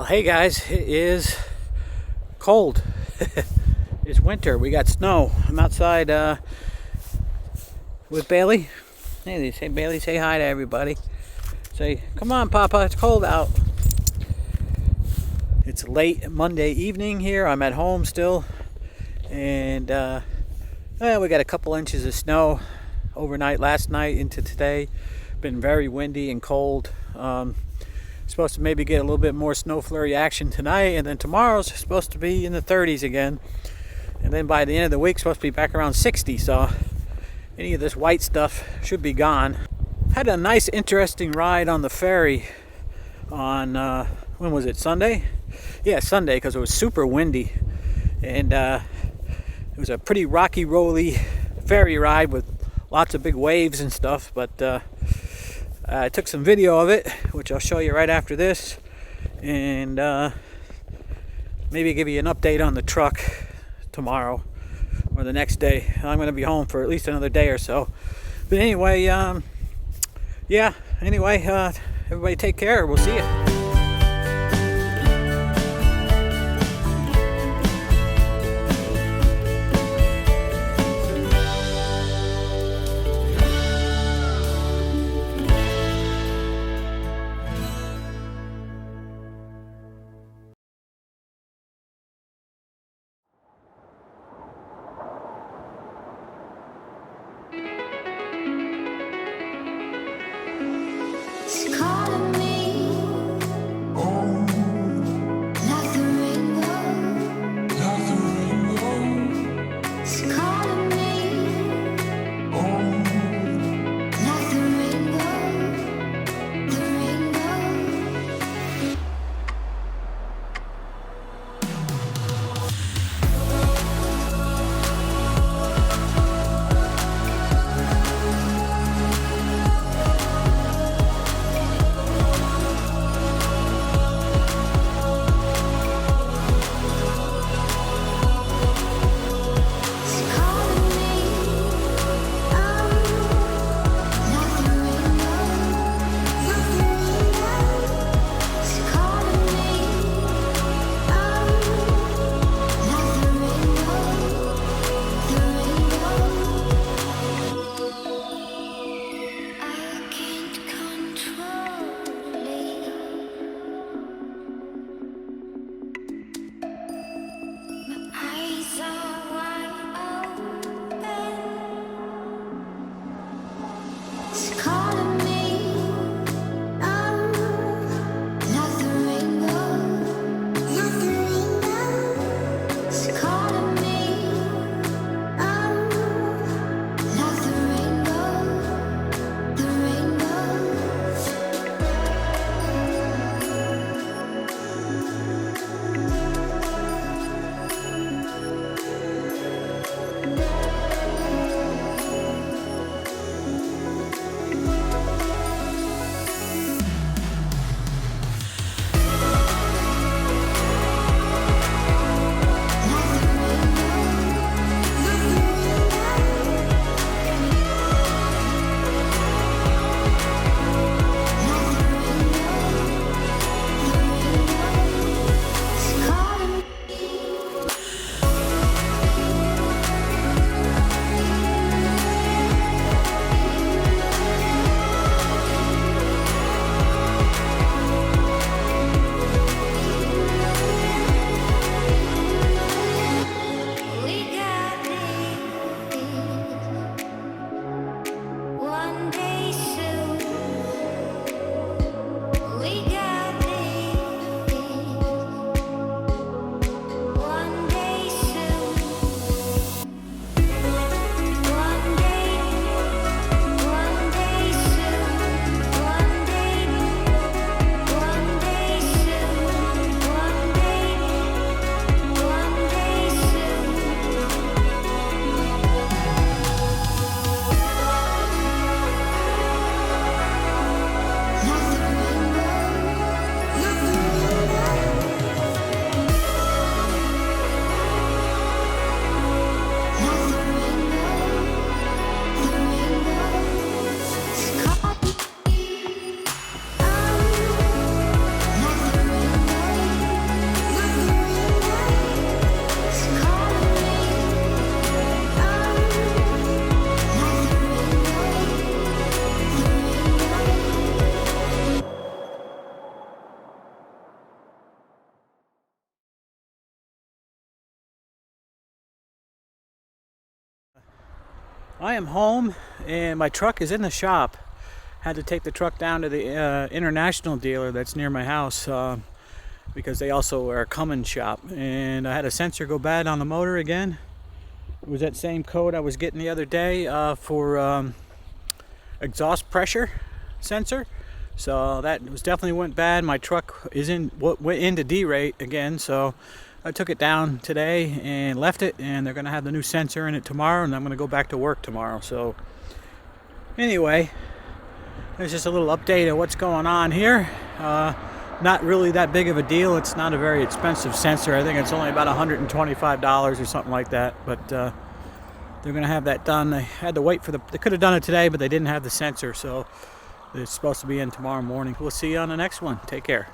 Hey guys, it is cold. It's winter. We got snow. I'm outside with Bailey. Hey, Bailey, say hi to everybody. Say, come on, Papa, it's cold out. It's late Monday evening here. I'm at home still. And we got a couple inches of snow overnight last night into today. Been very windy and cold. Supposed to maybe get a little bit more snow flurry action tonight, and then tomorrow's supposed to be in the 30s again, and then by the end of the week supposed to be back around 60. So any of this white stuff should be gone. Had a nice interesting ride on the ferry on when was it, Sunday? Yeah, Sunday, because it was super windy, and it was a pretty rocky rolly ferry ride with lots of big waves and stuff. But I took some video of it, which I'll show you right after this, and maybe give you an update on the truck tomorrow or the next day. I'm going to be home for at least another day or so. But anyway, everybody take care. We'll see you. Calling me I am home and my truck is in the shop. Had to take the truck down to the international dealer that's near my house because they also are a Cummins shop. And I had a sensor go bad on the motor again. It was that same code I was getting the other day for exhaust pressure sensor. So that was definitely went bad. My truck is went into D-rate again, so I took it down today and left it, and they're gonna have the new sensor in it tomorrow, and I'm gonna go back to work tomorrow. So anyway, there's just a little update of what's going on here. Not really that big of a deal. It's not a very expensive sensor. I think it's only about $125 or something like that, but they're gonna have that done. They had to wait for they could have done it today, but they didn't have the sensor, so it's supposed to be in tomorrow morning. We'll see you on the next one. Take care.